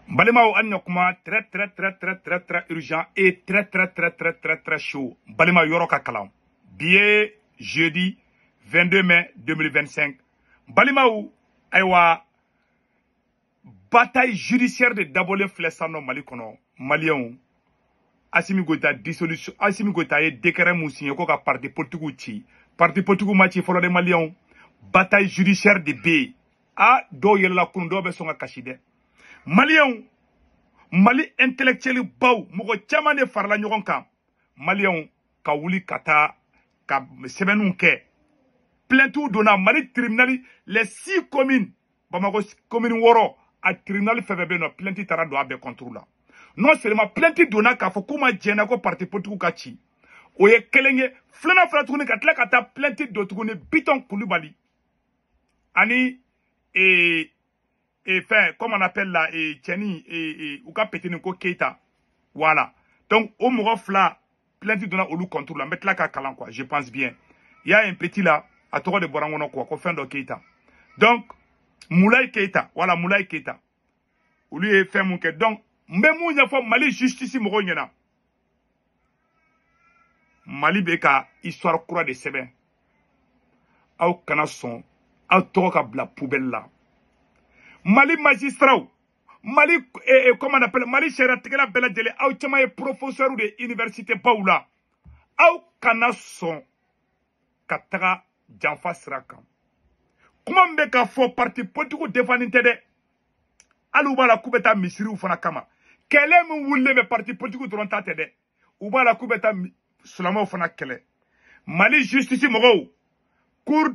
Balima Anyokuma, très urgent et très chaud. Balima Yoroka Kalam. Billet jeudi 22 mai 2025. Balima Aywa. Bataille judiciaire de Dabolé Flessano Malikono. Malion. Assimi Goïta dissolution. Assimi Goïta est déclaré Moussin. Koka parti politique. Parti politique Machi Folo de Malion. Bataille judiciaire de B. A do yella kundo be songa kashide. Malion. Mali intellectuel baw. Mugo chamane farla nyogon kam. Malion. Ka wuli kata. Ka sebenun ke. Plaintou donna Mali tribunal. Les 6 communes. Bamako commune Woro. A tribunal febebe no plainti tara do abe contrôle. Non seulement plainti donna ka fo kuma jena ko parti politique kachi. Oye kelenge flana tuguni katla kata plainti do tuguni Biton Koulibaly. Ani enfin comme on appelle là Tcheni uka petini ko Keita. Voilà. Donc au mouro fla plainti donna olu contrôle mettre là ka kalan quoi, je pense bien. Il y a un petit là à toro de Borangono quoi ko fin do Keita. Donc Moulay Keita, voilà Moulay Keita. Ou lui est fait mon quai. Donc, même où il y a Mali justice Mouronyena. Mali beka histoire croix de Seben. Au canasson, au toka bla poubelle là. Mali magistrat, Mali, comment on appelle, Mali Cheratekela Bela Dele, au chamaye professeur de l'université Paoula. Au canasson, Katara Janfa Srakam. Comment mbeka fo parti politique défendre de aluba la kubeta misiri ou fana kama kele mu wulle me parti politique dron ta tede uba la kubeta sulama fana kele Mali justice mogo cour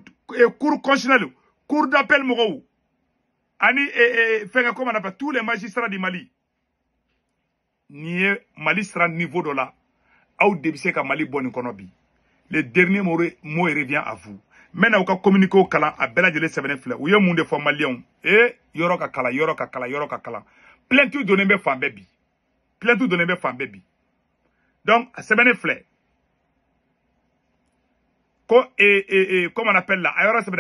constitutionnel cour d'appel mogo ani fait comme on appelle tous les magistrats du Mali ni Mali sera niveau de là au début ka Mali boni konobi le dernier mot revient à vous. Maintenant, on communique au Kala, à Bela de l'E7 ou y'a monde de formalion, et Yoroka Kala. Plein tout donné mes femmes baby. Donc, à 7 fleurs. Comment on appelle là, Ayora 7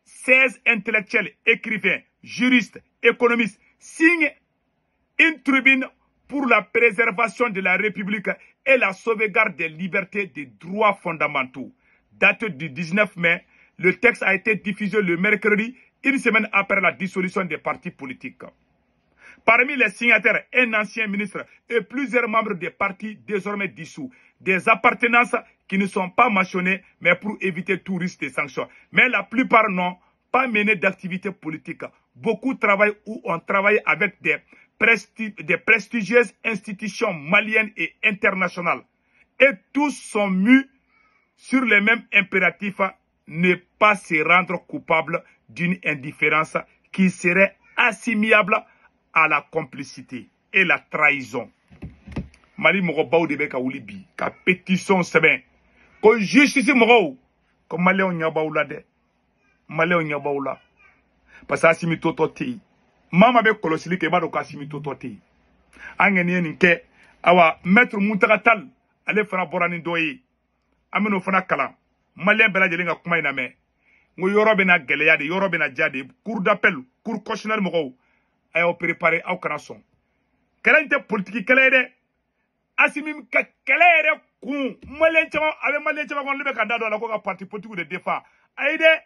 16 intellectuels, écrivains, juristes, économistes signent une tribune pour la préservation de la République et la sauvegarde des libertés et des droits fondamentaux. Date du 19 mai, le texte a été diffusé le mercredi, une semaine après la dissolution des partis politiques. Parmi les signataires, un ancien ministre et plusieurs membres des partis désormais dissous. Des appartenances qui ne sont pas mentionnées, mais pour éviter tout risque de sanctions. Mais la plupart n'ont pas mené d'activité politique. Beaucoup travaillent ou ont travaillé avec des prestigieuses institutions maliennes et internationales. Et tous sont mus sur les mêmes impératifs, ne pas se rendre coupable d'une indifférence qui serait assimilable à la complicité et la trahison. Mali Morobaou de Beka Oulibi, ka pétition seben, ko justice Moro, ko Maléon Nyabaoula de, Maléon Nyabaoula, parce que Assimi Tototi, Mama be kolosili ke bado ka Assimi Tototi, Angeni Ninke, awa maître Moutaratal, ale fana borani doye. Amino fana kala malien bela jelinga kuma ina me ngo yoro bena geleya de yoro bena jade cour d'appel cour constitutionnel mo ayo préparer au canasson kelente politique kelede Assimi ka kelere ku malien chama kon lebe ka dado la ko ka parti politique de défense aide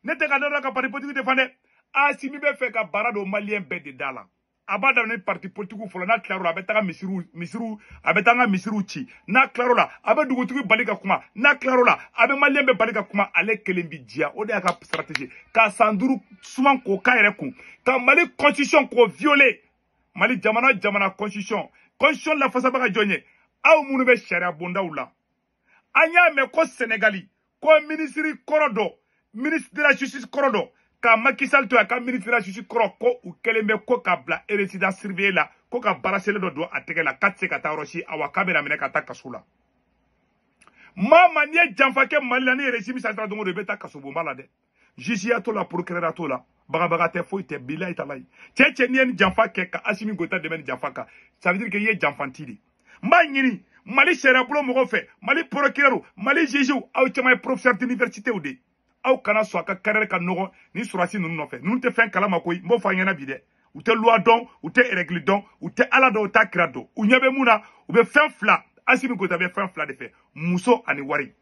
nete ka dado ka parti politique de défense Assimi be fe ka barado malien be de dala abada ne parti politique folo na claro abetanga misiru abetanga misiru chi na claro la abedugutugu balika kuma na claro la abe malembe balika kuma ale kelembi dia o de aka stratégie ka sanduru suman ko kayere ku ka Mali constitution ko violer Mali jamana constitution la fasa baka jonye aw munu be sharia bondawla anya me ko Sénégali ko ministre korodo ministre de la justice korodo ka Macky Sall to ka ministre de la justice ko ou kelembe ko ka bla résidence surveillée là ko ka barasele do ateke la 4 ka taroshi awakabe na mena ka takasula mama nie jamfake malani régime central do beta kasubo malade jisia to la procureur to la baga te foi te bila italai cheche nie jamfake ka Assimi Goïta de men jamfaka ça veut dire que yé jamfantidi mbanyini Mali sera blo mo fait Mali procureur Mali juge au chama professeur d'université ou de aw kana so aka karere ka nogo ni surasi nunu no fe nun te fen kala makoy mo fa nyana bide ou te loi don, ou te règle don, ou te ala don, ou ta krado. Ou nyebe mouna, ou be fin fla. Assimi Goïta be fin fla de fait. Mousso ani wari.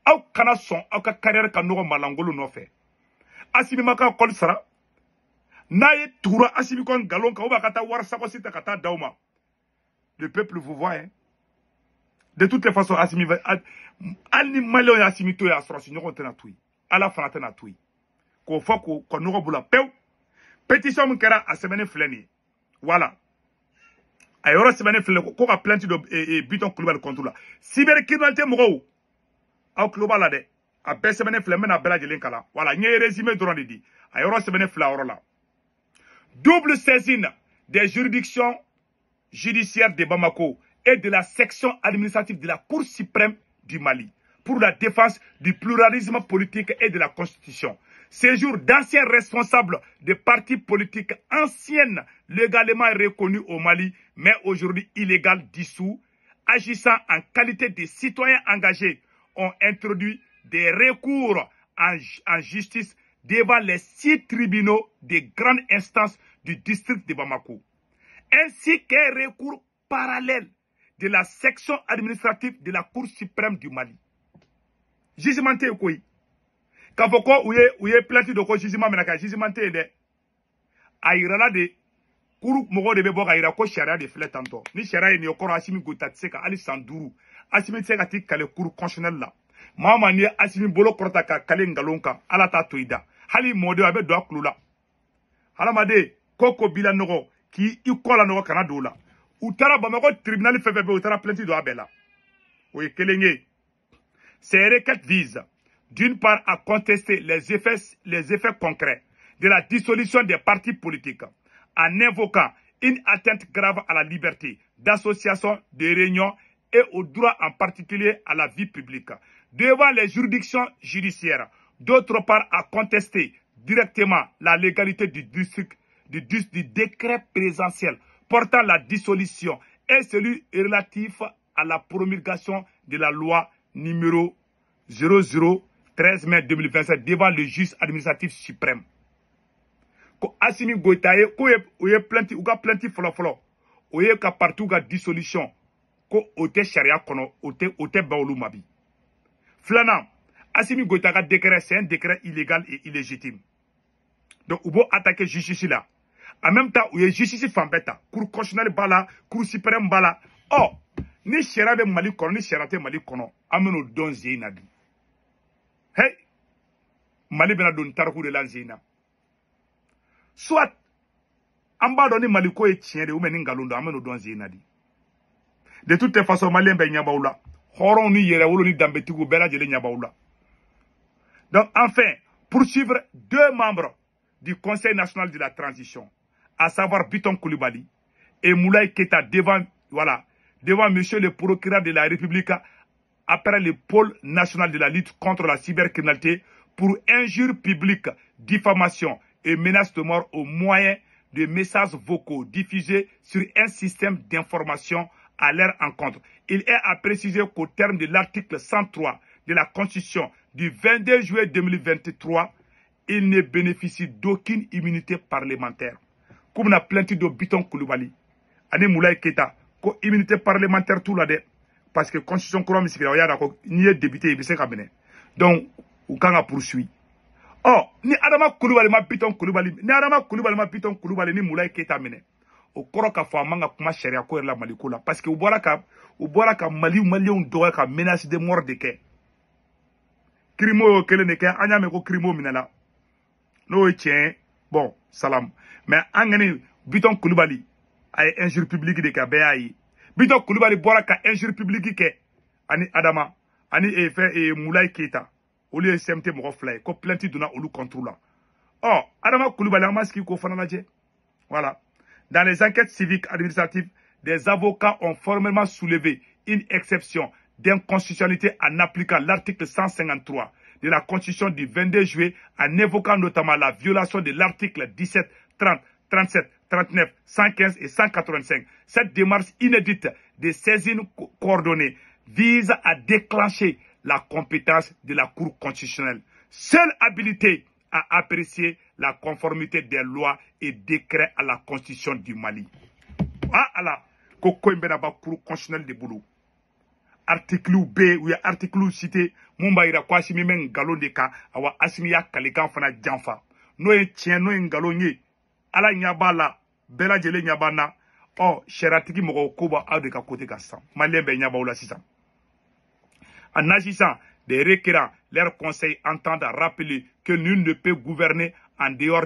Aw kana son, aw ka carrière ka nogo malangolo no fait. Assimi maka kol sara. Naye toura Assimi kon galon ka oba kata war sako sita kata dauma. Le peuple vous voit, hein. De toutes les façons, Assimi va... Alni malio ya Assimi to ya sorosi, nyoko tena tui. Ala fana tena tui. Ko foko, ko nogo bula pew. Pétition mkera a semene fleni. Voilà. A yoro semene fleni, ko ka plenty de Biton Koulibaly contre la. Cybercriminalité moukou. Au global de. A be semene fleni, mena bela jelen kala. Voilà, nye résumé droit de dit. A yoro semene fleni oro la. Double saisine des juridictions judiciaires de Bamako et de la section administrative de la Cour suprême du Mali pour la défense du pluralisme politique et de la Constitution. Séjour d'anciens responsables de partis politiques anciennes légalement reconnus au Mali, mais aujourd'hui illégales dissous, agissant en qualité de citoyens engagés, ont introduit des recours en justice devant les 6 tribunaux des grandes instances du district de Bamako, ainsi qu'un recours parallèle de la section administrative de la Cour suprême du Mali. Jugement te quoi? Quand vous avez plainte de jugement, mais jugement te de aïrala de Kourou Mogo de Bebo aïra ko sharia de flet tanto. Ni sharia ni okoro Assimi Goïta tseka ali sanduru. Assimi tseka ti kale cour constitutionnel la. Mama ni Assimi bolo korta ka kale ngalonka ala ta toida. Hali mode abe do aklula. Hala made koko bila nogo ki ikola nogo kana dola. Utara Bamako tribunal FFB utara plainte do abela. Oui kelenge. Ces requêtes visent d'une part à contester les effets concrets de la dissolution des partis politiques en invoquant une atteinte grave à la liberté d'association, de réunion et au droit en particulier à la vie publique devant les juridictions judiciaires. D'autre part à contester directement la légalité du décret présidentiel portant la dissolution et celui relatif à la promulgation de la loi numéro 0013 mai 2027 devant le juge administratif suprême. Ko Assimi Goïta ye plainte ou ga plainte folo oye ka partout ga dissolution ko ote sharia kono ote baolu mabi. Flana Assimi Goïta ga décret, c'est un décret illégal et illégitime. Donc ubo attaquer justice là. En même temps oye justice fambeta, cour constitutionnelle bala, cour suprême bala. Oh, ni sharia be Mali kono ni sharia te Mali kono ameno don zina bi. Hey, Mali bena don tarku de la zina. Soit, en bas de Maliko et tien de ou menin galondo, ameno don zina di. De toutes les façons, Malien ben nyabaoula. Horon ni yere wolo ni dambetigu bela jele nyabaoula. Donc, enfin, poursuivre 2 membres du Conseil national de la transition, à savoir Biton Koulibaly et Moulaye Keita devant monsieur le procureur de la République après le pôle national de la lutte contre la cybercriminalité pour injures publiques, diffamation et menaces de mort au moyen de messages vocaux diffusés sur un système d'information à leur encontre. Il est à préciser qu'au terme de l'article 103 de la Constitution du 22 juillet 2023, il ne bénéficie d'aucune immunité parlementaire. Comme on a plainte de Biton Koulibaly, Ane Moulaye Keita, ko immunité parlementaire tout là de, parce que la Constitution couronne ni est député, il s'est ramené. Donc, ou quand on poursuit. Oh, ni Adama Koulibaly ma Biton Koulibaly, ni Adama Koulibaly ma Biton Koulibaly, ni Moulaye Keita mene. Au koro ka fa manga kuma sharia ko la Maliko la, parce que ou boira ka Mali Malien doit ka menace de mort de ke. Crimo kele ne ke anya me ko crimo minala. No tien, bon, salam. Mais angani Biton Koulibaly ay injure publique de ka beayi. Biton Koulibaly boira ka injure publique ke ani Adama, ani Moulaye Keita. Au lieu de SMT mo fly, ko plainte dona olu contrôle. Oh, Adama Koulibaly amaski ko fananaje. Voilà. Dans les enquêtes civiques administratives, des avocats ont formellement soulevé une exception d'inconstitutionnalité en appliquant l'article 153 de la Constitution du 22 juillet en évoquant notamment la violation de l'article 17, 30, 37, 39, 115 et 185. Cette démarche inédite de saisine coordonnée vise à déclencher la compétence de la Cour constitutionnelle, seule habilitée à apprécier la conformité des lois et décrets à la constitution du Mali. Ah Allah, koko imbena ba cour constitutionnel de boulot. Article B ou article cité mumba ira kwa asimi men galon de ka awa asimi ya kalikan fana janfa. No e tien no ngalo nye. Ala nyaba la bela jele nyaba na. Oh, sheratiki moko koba a de ka côté ka san. Malien be nyaba oula sisan. En agissant, des requérants, leurs conseils entendent rappeler que nul ne peut gouverner en dehors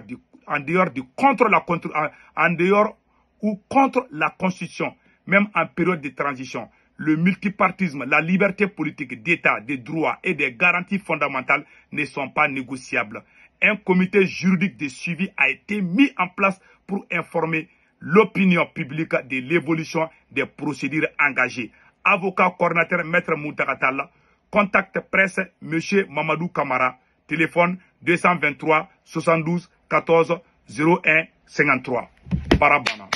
ou contre la Constitution, même en période de transition. Le multipartisme, la liberté politique d'État, des droits et des garanties fondamentales ne sont pas négociables. Un comité juridique de suivi a été mis en place pour informer l'opinion publique de l'évolution des procédures engagées. Avocat coordinateur Maître Moutakatala, contact presse M. Mamadou Kamara, téléphone 223 72 14 01 53. Parabana.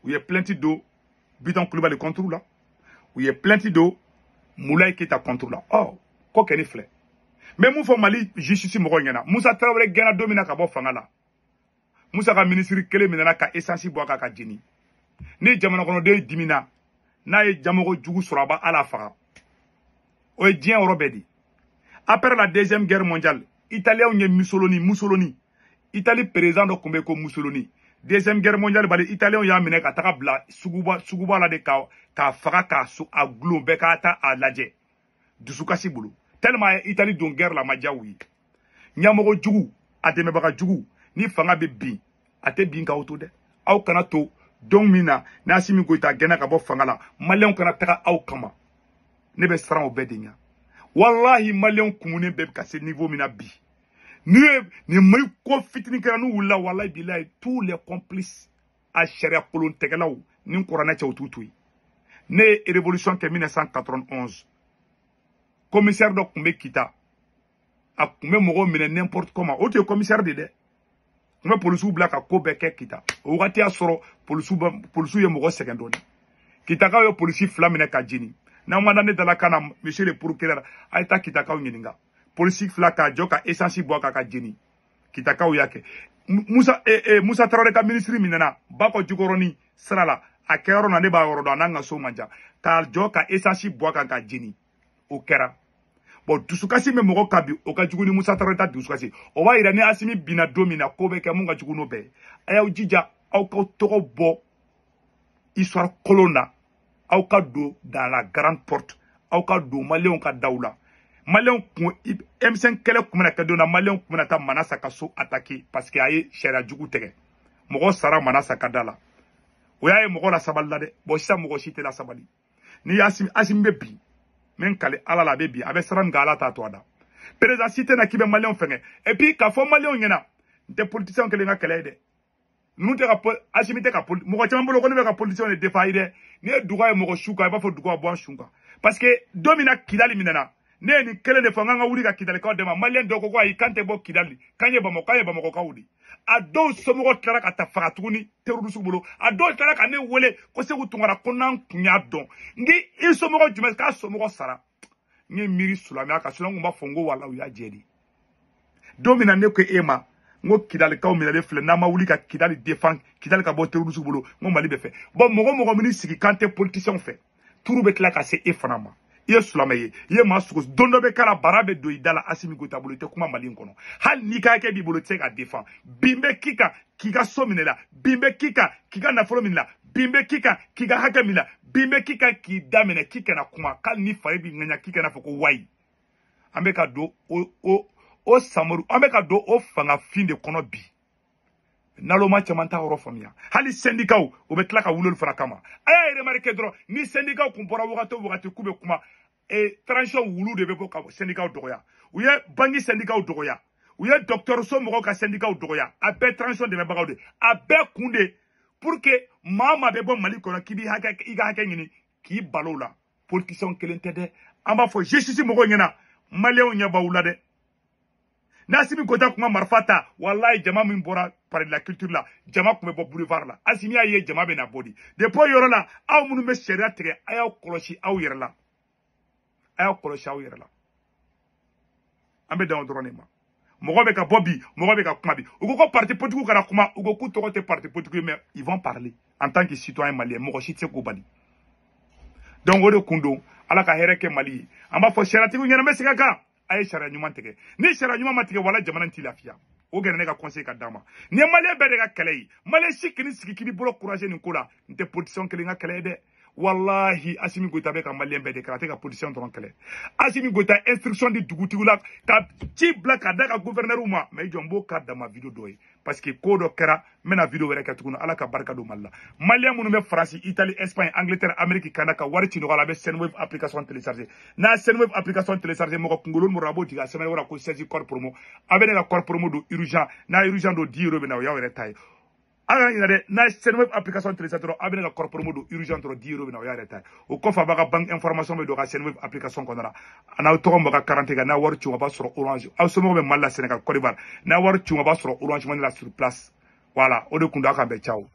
Où il y a plein d'eau, Biton Koulibaly le contrôle là. Où il y a plein d'eau, Moulay Keita contrôle là. Oh, quoi qu'il y ait. Mais Moufo Mali, justice Mouroyena. Moussa Traoré Gana Domina Kabo Fangala. Moussa ka ministre Kele Minana ka essensi Boaka ka Djini. Ni Jamana Kono de Dimina. Na ye Jamoro Djougou Suraba à la Fara. Oye Dien Robedi. Après la deuxième guerre mondiale, Italien ou Mussolini. Italie président de Kumbeko Mussolini. Deuxième guerre mondiale, bali Italien ya mine ka taka bla suguba la de ka fara ka su a glo be ka ta a laje. Dusukasi bulu. Tellement Italie don guerre la majawi. Nyamoro Djougou, a demebaka Djougou, ni fanga be bi, a te bin ka auto de. Au kana to, don mina, na simi goita gena ka bo fanga la, Malion kana taka au kama. Nebe sran au bedenya. Wallahi Malion kumune bebe ka se niveau mina bi. Ni may ko fitini kana nou wula wallahi billahi tous les complices a sharia kolon tegelaw ni korana cha ututui. Ne révolution ke 1991. Commissaire de Koumbe Kita. A Koumbe Moro mine n'importe comment. Ote commissaire de. Koumbe polisu black a Kobeke Kita. Ouati a soro polisu ye Moro secondoni. Kita ka yo polisi flamine ka jini. Na mandane de la kana monsieur le procureur aita Kita ka nyininga. Polisi flaka joka essensi boaka ka jini. Kita ka yake. Moussa Traoré ka ministre minena bako jugoroni salala a kero na ne ba yoro do nanga so manja. Ka joka essensi boaka ka jini. O kera. Bon, dusukasi me moko kabi, o ka juguni Moussa Traoré ta dusukasi. O wa ira ni asimi bina domina kobe ke munga juguno be. Aya ujija, au ka toko bo, histoire colonna, au ka do dans la grande porte, au ka do Malion ka daoula. Malion M5 kele kumena ka do na Malion kumena ta manasa ka so attaqué, parce que aye shera jugu tege. Moko sara manasa ka dala. O ya moko la sabali la de, bo sisa moko shite la sabali. Ni asimi bebi. Men kale ala la bebi abe saran gala ta toada président cité na kibe Malion fenge et puis ka fo Malion nyena de politicien kele nga kele de nous te ka asimite ka mo ko chambulo ko ne ka politicien de defaide ne duga e mo ko shuka e ba fo duga bo shuka parce que domina kidali minana ne ni kele de fanga nga wuri ka kidali ka de ma Malien do ko ay kante bo kidali kanye ba mo ko ka wudi a do somo ko tara ka ta fara tuguni terudu subulo a do tara ka ne wele ko se kutungara ko nan kunya don ngi isomo ko jumes ka somo ko sara ngi miri sulami aka sulangu mba fongo wala uya jedi domina ne ko ema ngo kidali ka o mina de fle na ma wuli ka kidali defend kidali ka bo terudu subulo ngo mali be fe bon mogo mini sigi kante politicien fe turu betla ka se efanama ye sulamaye ye masuko dondo be kala barabe do idala asimi gota bolo te kuma mali nkono hal ni ka ke bi bolo te ka defend bimbe kika sominela bimbe kika na folo minela bimbe kika haka minela bimbe kika ki damene kika na kuma kal ni fare bi nganya kika na foko wai ambeka do o samaru ambeka do o fanga finde kono bi naloma chamanta oro famia hali syndicat o betla ka wulol fara kama aya remarque dro ni syndicat kumpora wakati kube kuma e transition wulu de be ko ka syndicat dogoya uye bangi syndicat dogoya uye docteur so mo ka syndicat dogoya abe transition de be bagawde abe kunde pour que mama be bon mali kono kibi haka iga haka ngini ki balola politicien kelente de amba fo justice mo ko ngena malien nya bawula de Nasimi kota kuma marfata wallahi jama min bora par la culture la jama kuma bo boulevard la asimi aye jama be na bodi depuis yoro la aw munu me sharia tege ayaw koloshi aw yere la ambe daw dronema mɔgɔ bɛ ka bɔ bi mɔgɔ bɛ ka kuma bi u ko parti politique kana kuma u ko k'u tɔgɔ tɛ parti politique mais ils vont parler en tant que citoyen malien mɔgɔ si tɛ se k'o bali donc o de kun don ala ka hɛrɛ kɛ mali ye an b'a fɔ sariyatigiw ɲɛna n bɛ segin a kan a ye sariya ɲuman tigɛ ni sariya ɲuman ma tigɛ wala jamana t'i lafiya o gɛrɛ ne ka conseil ka d'a ma nin ye maliyɛn bɛɛ de ka kɛlɛ ye maliyɛn si k'i sigi k'i bolo courage nin ko la n tɛ politicien kelen ka kɛlɛ ye dɛ wallahi Assimi Goïta bɛ ka maliyɛn bɛɛ de kɛlɛ a tɛ ka politicien dɔrɔn kɛlɛ Assimi Goïta instruction di dugutigiw la ka ci bila ka da ka gouverneur ma mais i jɔ n b'o k'a dama video dɔ ye parce que ko dɔ kɛra n bɛna video wɛrɛ kɛ tuguni ala ka barika don mali la maliyɛn minnu bɛ faransi italie espagne angleterre amérique canada ka wari ci nɔgɔ la a bɛ Senwave application télécharger n'a Senwave application télécharger mɔgɔ kunkolo min a b'o jigin a sɛbɛn wɛrɛ ko 16 code promo a bɛ ne ka code promo don urgent n'a urgent don 10 € bɛ na o y'aw yɛrɛ ta ye ala ɲinɛ dɛ n'a Senwave application télécharger dɔrɔn a bɛ ne ka code promo don urgent dɔrɔn 10 € bɛ na o y'a yɛrɛ ta ye o kɔfɛ a b'a ka banque information bɛ don ka Senwave application kɔnɔna la a n'aw tɔgɔ mɔgɔ ka carte kan n'a wari ci a b'a sɔrɔ orange aw somɔgɔw bɛ mali la Sénégal Côte d'Ivoire n'a wari ci a b'a sɔrɔ orange money la sur place voilà o de kun don a kan bɛn ciao